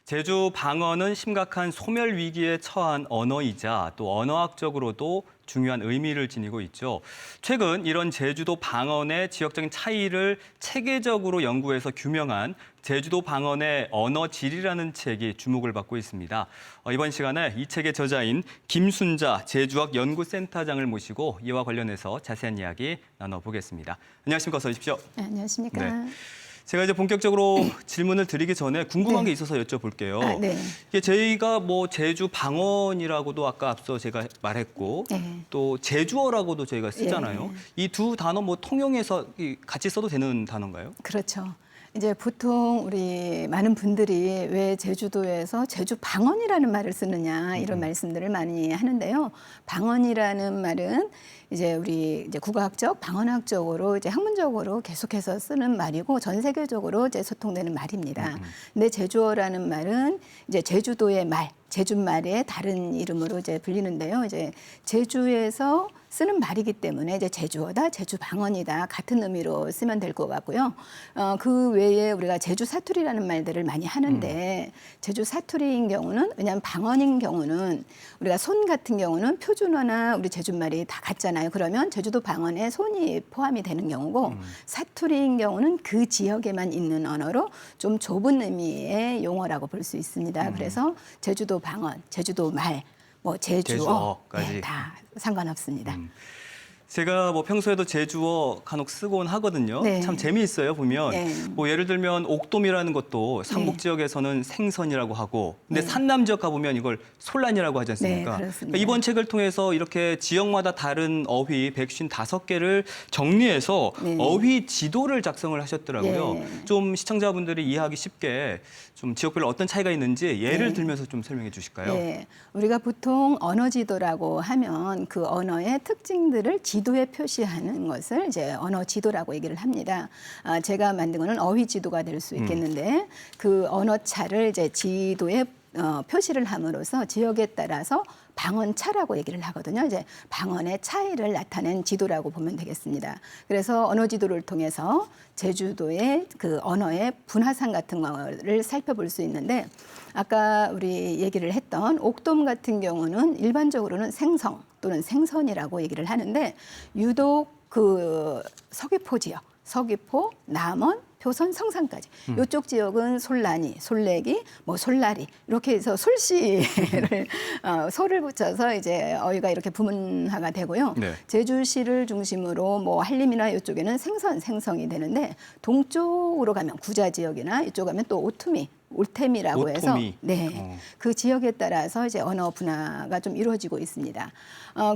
제주 방언은 심각한 소멸 위기에 처한 언어이자 또 언어학적으로도 중요한 의미를 지니고 있죠. 최근 이런 제주도 방언의 지역적인 차이를 체계적으로 연구해서 규명한 제주도 방언의 언어질이라는 책이 주목을 받고 있습니다. 이번 시간에 이 책의 저자인 김순자 제주학연구센터장을 모시고 이와 관련해서 자세한 이야기 나눠보겠습니다. 안녕하십니까? 어서 오십시오. 네, 안녕하십니까? 네. 제가 이제 본격적으로 질문을 드리기 전에 궁금한 네. 게 있어서 여쭤볼게요. 네. 이게 저희가 뭐 제주 방언이라고도 아까 앞서 제가 말했고 네. 또 제주어라고도 저희가 쓰잖아요. 이 두 단어 뭐 통용해서 같이 써도 되는 단어인가요? 그렇죠. 이제 보통 우리 많은 분들이 왜 제주도에서 제주 방언이라는 말을 쓰느냐 이런 말씀들을 많이 하는데요. 방언이라는 말은 이제 우리 이제 국어학적, 방언학적으로 이제 학문적으로 계속해서 쓰는 말이고 전 세계적으로 이제 소통되는 말입니다. 근데 제주어라는 말은 이제 제주도의 말, 제주말의 다른 이름으로 이제 불리는데요. 이제 제주에서 쓰는 말이기 때문에 이제 제주어다, 제주 방언이다 같은 의미로 쓰면 될 것 같고요. 그 외에 우리가 제주 사투리라는 말들을 많이 하는데 제주 사투리인 경우는 왜냐하면 방언인 경우는 우리가 손 같은 경우는 표준어나 우리 제주말이 다 같잖아요. 그러면 제주도 방언에 손이 포함이 되는 경우고 사투리인 경우는 그 지역에만 있는 언어로 좀 좁은 의미의 용어라고 볼 수 있습니다. 그래서 제주도 방언, 제주도 말, 뭐 제주어 네, 다 상관없습니다. 제가 뭐 평소에도 제주어 간혹 쓰곤 하거든요. 네. 참 재미있어요, 보면. 네. 뭐 예를 들면 옥돔이라는 것도 상북 네. 지역에서는 생선이라고 하고 근데 네. 산남 지역 가보면 이걸 솔란이라고 하지 않습니까? 네, 그렇습니다. 그러니까 이번 책을 통해서 이렇게 지역마다 다른 어휘 155개를 정리해서 네. 어휘 지도를 작성을 하셨더라고요. 네. 좀 시청자분들이 이해하기 쉽게 좀 지역별로 어떤 차이가 있는지 예를 네. 들면서 좀 설명해 주실까요? 네, 우리가 보통 언어 지도라고 하면 그 언어의 특징들을 지도에 표시하는 것을 이제 언어 지도라고 얘기를 합니다. 제가 만든 거는 어휘 지도가 될 수 있겠는데 그 언어차를 이제 지도에 표시를 함으로써 지역에 따라서 방언차라고 얘기를 하거든요. 이제 방언의 차이를 나타낸 지도라고 보면 되겠습니다. 그래서 언어 지도를 통해서 제주도의 그 언어의 분화상 같은 거를 살펴볼 수 있는데 아까 우리 얘기를 했던 옥돔 같은 경우는 일반적으로는 생성 또는 생선이라고 얘기를 하는데 유독 그 서귀포 지역, 서귀포, 남원, 표선, 성산까지 이쪽 지역은 솔라니, 솔레기, 뭐 솔라리 이렇게 해서 솔씨를 소를 붙여서 이제 어휘가 이렇게 부문화가 되고요. 네. 제주시를 중심으로 뭐 한림이나 이쪽에는 생성이 되는데 동쪽으로 가면 구자 지역이나 이쪽 가면 또 오투미 올템이라고 해서 네, 그 지역에 따라서 이제 언어 분화가 좀 이루어지고 있습니다.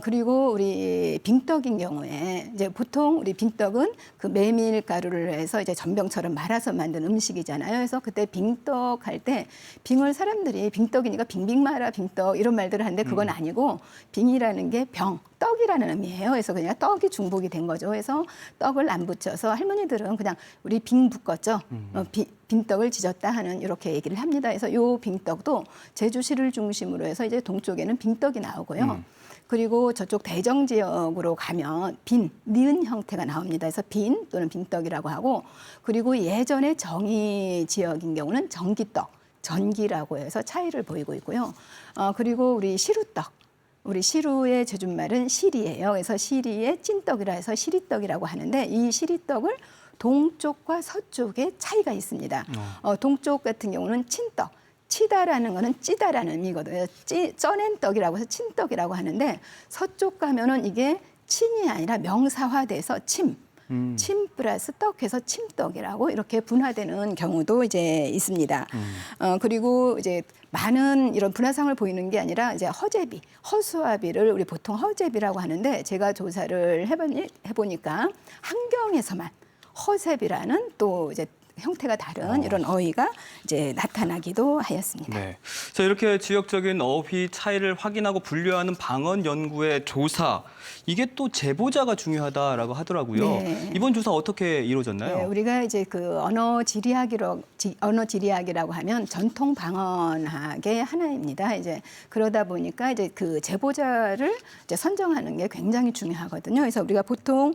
그리고 우리 빙떡인 경우에 이제 보통 우리 빙떡은 그 메밀 가루를 해서 이제 전병처럼 말아서 만든 음식이잖아요. 그래서 그때 빙떡 할 때 빙을 사람들이 빙떡이니까 빙빙 말아 빙떡 이런 말들을 하는데 그건 아니고 빙이라는 게 병, 떡이라는 의미예요. 그래서 그냥 떡이 중복이 된 거죠. 그래서 떡을 안 붙여서 할머니들은 그냥 우리 빙 붓겠죠. 빙떡을 지졌다 하는 이렇게 얘기를 합니다. 그래서 요 빙떡도 제주시를 중심으로 해서 이제 동쪽에는 빙떡이 나오고요. 그리고 저쪽 대정 지역으로 가면 빈, 니은 형태가 나옵니다. 그래서 빈 또는 빙떡이라고 하고 그리고 예전에 정의 지역인 경우는 전기떡, 전기라고 해서 차이를 보이고 있고요. 그리고 우리 시루떡. 우리 시루의 제주말은 시리예요. 그래서 시리의 찐떡이라 해서 시리떡이라고 하는데 이 시리떡을 동쪽과 서쪽에 차이가 있습니다. 동쪽 같은 경우는 친떡, 치다라는 거는 찌다라는 의미거든요. 쪄낸 떡이라고 해서 친떡이라고 하는데 서쪽 가면은 이게 친이 아니라 명사화돼서 침 플러스 떡해서 침떡이라고 이렇게 분화되는 경우도 이제 있습니다. 그리고 이제 많은 이런 분화상을 보이는 게 아니라 이제 허제비, 허수아비를 우리 보통 허제비라고 하는데 제가 조사를 해보니까 한경에서만 허세비라는 또 이제 형태가 다른 이런 어휘가 이제 나타나기도 하였습니다. 네. 자, 이렇게 지역적인 어휘 차이를 확인하고 분류하는 방언 연구의 조사, 이게 또 제보자가 중요하다라고 하더라고요. 네. 이번 조사 어떻게 이루어졌나요? 네, 우리가 이제 그 언어 지리학이라고 하면 전통 방언학의 하나입니다. 이제 그러다 보니까 이제 그 제보자를 이제 선정하는 게 굉장히 중요하거든요. 그래서 우리가 보통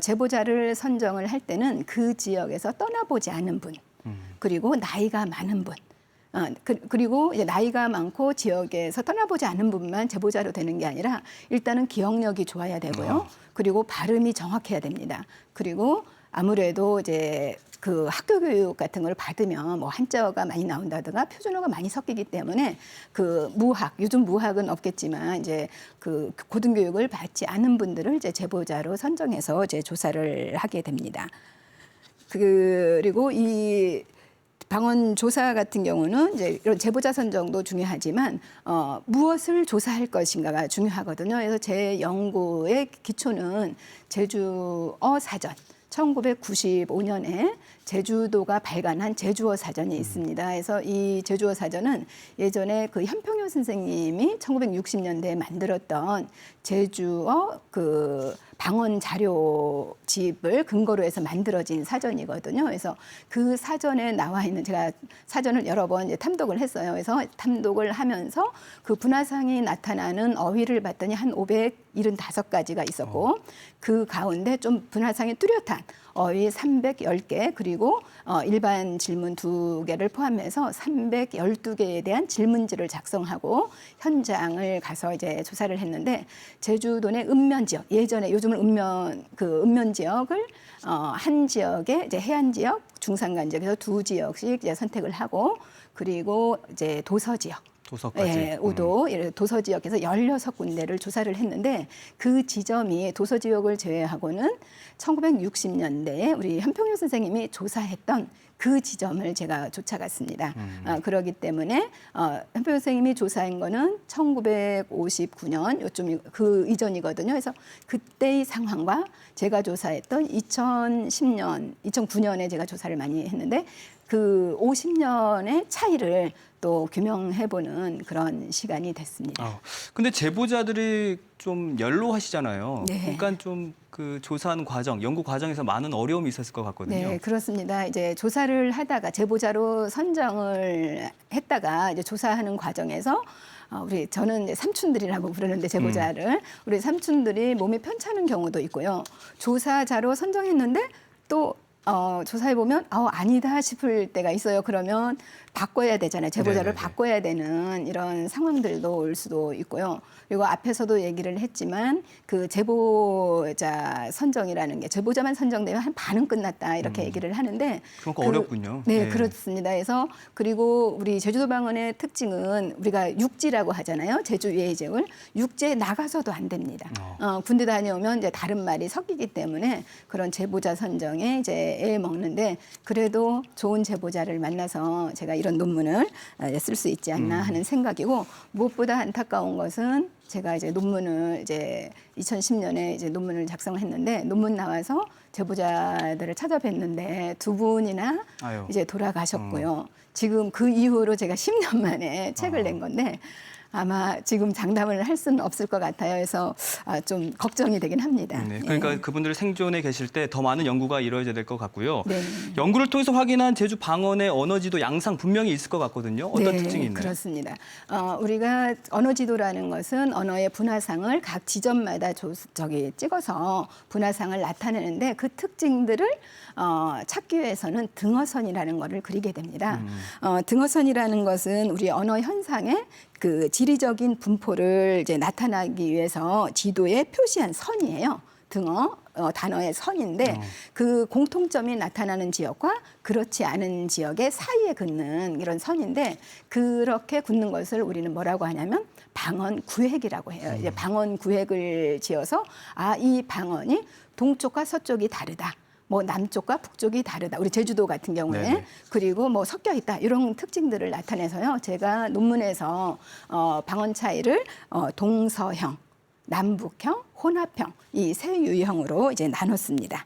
제보자를 선정을 할 때는 그 지역에서 떠나보지 않은 분, 그리고 나이가 많은 분, 그리고 이제 나이가 많고 지역에서 떠나보지 않은 분만 제보자로 되는 게 아니라 일단은 기억력이 좋아야 되고요. 그리고 발음이 정확해야 됩니다. 그리고 아무래도 이제 그 학교 교육 같은 걸 받으면 뭐 한자어가 많이 나온다든가 표준어가 많이 섞이기 때문에 그 무학, 요즘 무학은 없겠지만 이제 그 고등교육을 받지 않은 분들을 이제 제보자로 선정해서 이제 조사를 하게 됩니다. 그리고 이 방언 조사 같은 경우는 이제 이런 제보자 선정도 중요하지만 무엇을 조사할 것인가가 중요하거든요. 그래서 제 연구의 기초는 제주어 사전 1995년에 제주도가 발간한 제주어 사전이 있습니다. 그래서 이 제주어 사전은 예전에 그 현평효 선생님이 1960년대에 만들었던 제주어 그 방언 자료집을 근거로 해서 만들어진 사전이거든요. 그래서 그 사전에 나와 있는, 제가 사전을 여러 번 이제 탐독을 했어요. 그래서 탐독을 하면서 그 분화상이 나타나는 어휘를 봤더니 한 575가지가 있었고 그 가운데 좀 분화상이 뚜렷한 어휘 310개 그리고 일반 질문 2개를 포함해서 312개에 대한 질문지를 작성하고 현장을 가서 이제 조사를 했는데 제주도 내 읍면 지역, 예전에 요즘은 읍면 지역을 한 지역에 이제 해안 지역, 중산간 지역에서 2지역씩 이제 선택을 하고 그리고 이제 도서 지역 도서까지. 네, 우도 도서 지역에서 16군데를 조사를 했는데 그 지점이 도서 지역을 제외하고는 1960년대에 우리 현평효 선생님이 조사했던 그 지점을 제가 쫓아갔습니다. 그렇기 때문에 현평효 선생님이 조사한 거는 1959년 요즘 그 이전이거든요. 그래서 그때의 상황과 제가 조사했던 2010년, 2009년에 제가 조사를 많이 했는데 그 50년의 차이를 또 규명해보는 그런 시간이 됐습니다. 근데 제보자들이 좀 연로하시잖아요. 네. 그러니까 좀 그 조사하는 과정, 연구 과정에서 많은 어려움이 있었을 것 같거든요. 네, 그렇습니다. 이제 조사를 하다가 제보자로 선정을 했다가 이제 조사하는 과정에서 저는 이제 삼촌들이라고 부르는데 제보자를 우리 삼촌들이 몸이 편찮은 경우도 있고요. 조사자로 선정했는데 또 조사해 보면 아니다 싶을 때가 있어요. 그러면 바꿔야 되잖아요. 제보자를 네네네. 바꿔야 되는 이런 상황들도 올 수도 있고요. 그리고 앞에서도 얘기를 했지만 그 제보자 선정이라는 게 제보자만 선정되면 한 반은 끝났다 이렇게 얘기를 하는데 그러니까 어렵군요. 네, 네. 그렇습니다. 그래서 그리고 우리 제주도 방언의 특징은 우리가 육지라고 하잖아요. 제주 예의제울 육지에 나가서도 안 됩니다. 군대 다녀오면 이제 다른 말이 섞이기 때문에 그런 제보자 선정에 이제 애 먹는데 그래도 좋은 제보자를 만나서 제가 이런 논문을 쓸 수 있지 않나 하는 생각이고 무엇보다 안타까운 것은 제가 이제 논문을 이제 2010년에 이제 논문을 작성했는데 논문 나와서 제보자들을 찾아뵀는데 2분이나 아유. 이제 돌아가셨고요. 지금 그 이후로 제가 10년 만에 책을 낸 건데 아마 지금 장담을 할 수는 없을 것 같아요. 그래서 좀 걱정이 되긴 합니다. 네, 그러니까 그분들 생존에 계실 때 더 많은 연구가 이루어져야 될 것 같고요. 네. 연구를 통해서 확인한 제주 방언의 언어지도 양상 분명히 있을 것 같거든요. 어떤 특징이 있나요? 그렇습니다. 우리가 언어지도라는 것은 언어의 분화상을 각 지점마다 찍어서 분화상을 나타내는데 그 특징들을 찾기 위해서는 등어선이라는 것을 그리게 됩니다. 등어선이라는 것은 우리 언어 현상의 그 지리적인 분포를 이제 나타나기 위해서 지도에 표시한 선이에요. 등어 단어의 선인데 그 공통점이 나타나는 지역과 그렇지 않은 지역의 사이에 긋는 이런 선인데 그렇게 긋는 것을 우리는 뭐라고 하냐면 방언 구획이라고 해요. 이제 방언 구획을 지어서 이 방언이 동쪽과 서쪽이 다르다. 뭐 남쪽과 북쪽이 다르다. 우리 제주도 같은 경우에 네네. 그리고 뭐 섞여 있다. 이런 특징들을 나타내서요. 제가 논문에서 방언 차이를 동서형, 남북형, 혼합형 이 세 유형으로 이제 나눴습니다.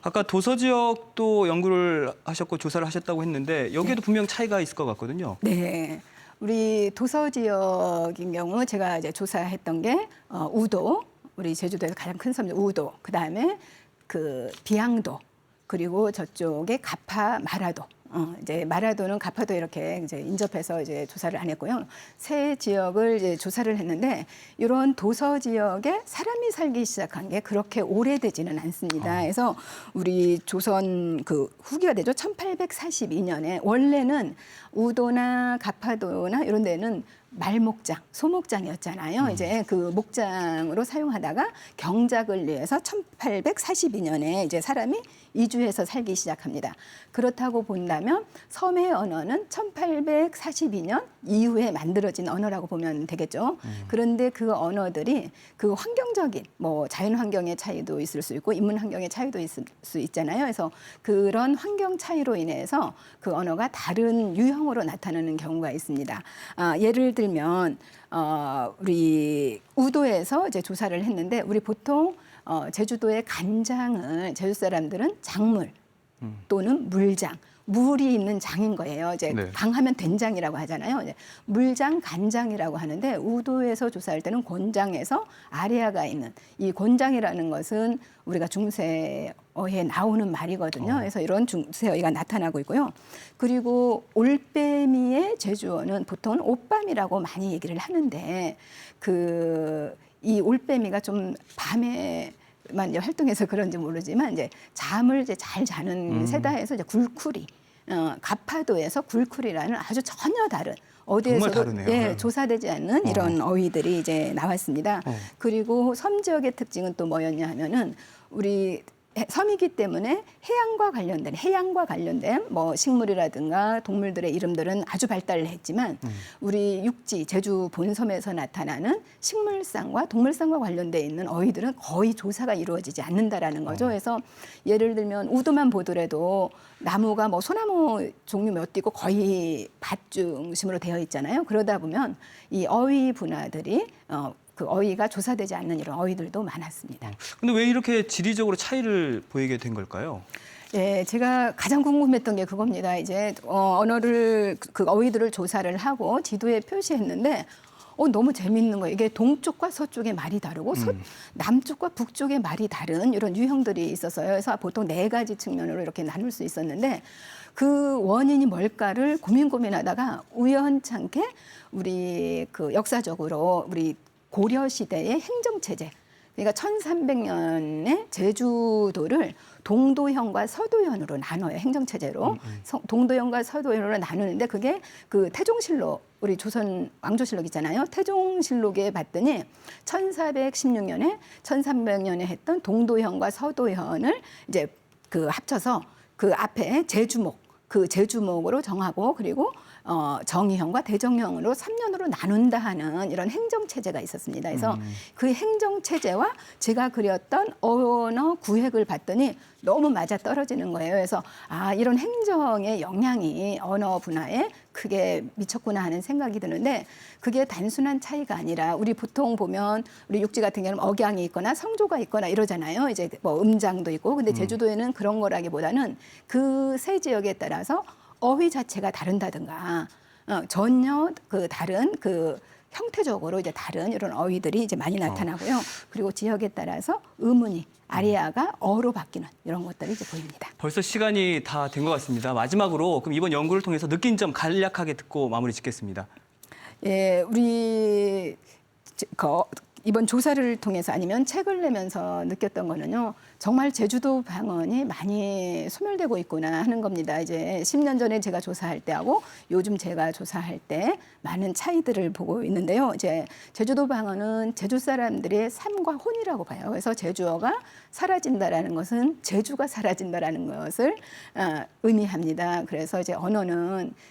아까 도서 지역도 연구를 하셨고 조사를 하셨다고 했는데 여기에도 분명 차이가 있을 것 같거든요. 네. 우리 도서 지역인 경우 제가 이제 조사했던 게 우도, 우리 제주도에서 가장 큰 섬 우도, 그다음에 그 비양도, 그리고 저쪽에 가파 마라도 이제 마라도는 가파도 이렇게 이제 인접해서 이제 조사를 안 했고요. 세 지역을 이제 조사를 했는데 이런 도서 지역에 사람이 살기 시작한 게 그렇게 오래되지는 않습니다. 그래서 우리 조선 그 후기가 되죠. 1842년에 원래는 우도나 가파도나 이런 데는 말목장, 소목장이었잖아요. 이제 그 목장으로 사용하다가 경작을 위해서 1842년에 이제 사람이 이주해서 살기 시작합니다. 그렇다고 본다면 섬의 언어는 1842년 이후에 만들어진 언어라고 보면 되겠죠. 그런데 그 언어들이 그 환경적인 뭐 자연 환경의 차이도 있을 수 있고 인문 환경의 차이도 있을 수 있잖아요. 그래서 그런 환경 차이로 인해서 그 언어가 다른 유형으로 나타나는 경우가 있습니다. 예를 들면 우리 우도에서 이제 조사를 했는데 우리 보통 제주도의 간장을 제주 사람들은 장물 또는 물장, 물이 있는 장인 거예요. 이제 네. 강하면 된장이라고 하잖아요. 이제 물장, 간장이라고 하는데 우도에서 조사할 때는 곤장에서 아래아가 있는 이 곤장이라는 것은 우리가 중세어에 나오는 말이거든요. 그래서 이런 중세어가 나타나고 있고요. 그리고 올빼미의 제주어는 보통 옷밤이라고 많이 얘기를 하는데 이 올빼미가 좀 밤에만 이제 활동해서 그런지 모르지만 이제 잠을 이제 잘 자는 새다에서 이제 굴쿠리, 가파도에서 굴쿠리라는 아주 전혀 다른 어디에서도 조사되지 않는 이런 어휘들이 이제 나왔습니다. 그리고 섬 지역의 특징은 또 뭐였냐 하면은 우리 섬이기 때문에 해양과 관련된 뭐 식물이라든가 동물들의 이름들은 아주 발달을 했지만 우리 육지 제주 본섬에서 나타나는 식물상과 동물상과 관련돼 있는 어휘들은 거의 조사가 이루어지지 않는다라는 거죠. 그래서 예를 들면 우도만 보더라도 나무가 뭐 소나무 종류 몇 띠고 거의 밭 중심으로 되어 있잖아요. 그러다 보면 이 어휘 분화들이 그 어휘가 조사되지 않는 이런 어휘들도 많았습니다. 근데 왜 이렇게 지리적으로 차이를 보이게 된 걸까요? 네, 제가 가장 궁금했던 게 그겁니다. 이제 언어를 그 어휘들을 조사를 하고 지도에 표시했는데 너무 재밌는 거예요. 이게 동쪽과 서쪽의 말이 다르고 남쪽과 북쪽의 말이 다른 이런 유형들이 있었어요. 그래서 보통 4가지 측면으로 이렇게 나눌 수 있었는데 그 원인이 뭘까를 고민하다가 우연찮게 우리 그 역사적으로 우리 고려 시대의 행정체제, 그러니까 1300년에 제주도를 동도현과 서도현으로 나눠요. 행정체제로. 동도현과 서도현으로 나누는데 그게 그 태종실록, 우리 조선 왕조실록 있잖아요. 태종실록에 봤더니 1416년에 1300년에 했던 동도현과 서도현을 이제 그 합쳐서 그 앞에 제주목, 그 제주목으로 정하고 그리고 정의형과 대정형으로 3년으로 나눈다 하는 이런 행정체제가 있었습니다. 그래서 그 행정체제와 제가 그렸던 언어 구획을 봤더니 너무 맞아 떨어지는 거예요. 그래서 이런 행정의 영향이 언어 분야에 크게 미쳤구나 하는 생각이 드는데 그게 단순한 차이가 아니라 우리 보통 보면 우리 육지 같은 경우는 억양이 있거나 성조가 있거나 이러잖아요. 이제 뭐 음장도 있고 근데 제주도에는 그런 거라기보다는 그 세 지역에 따라서 어휘 자체가 다른다든가 전혀 그 다른 그 형태적으로 이제 다른 이런 어휘들이 이제 많이 나타나고요. 그리고 지역에 따라서 의문이 아리아가 어로 바뀌는 이런 것들이 이제 보입니다. 벌써 시간이 다 된 것 같습니다. 마지막으로 그럼 이번 연구를 통해서 느낀 점 간략하게 듣고 마무리 짓겠습니다. 예, 우리 이번 조사를 통해서 아니면 책을 내면서 느꼈던 거는요. 정말 제주도 방언이 많이 소멸되고 있구나 하는 겁니다. 이제 10년 전에 제가 조사할 때하고 요즘 제가 조사할 때 많은 차이들을 보고 있는데요. 이제 제주도 방언은 제주 사람들의 삶과 혼이라고 봐요. 그래서 제주어가 사라진다라는 것은 제주가 사라진다라는 것을 의미합니다. 그래서 이제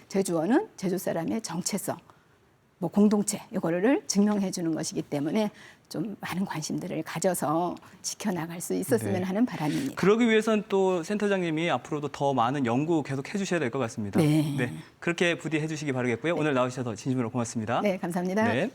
제주어는 제주 사람의 정체성, 뭐 공동체 이거를 증명해 주는 것이기 때문에 좀 많은 관심들을 가져서 지켜나갈 수 있었으면 하는 바람입니다. 그러기 위해서는 또 센터장님이 앞으로도 더 많은 연구 계속 해주셔야 될 것 같습니다. 네. 그렇게 부디 해주시기 바라겠고요. 오늘 나오셔서 진심으로 고맙습니다. 네, 감사합니다. 네.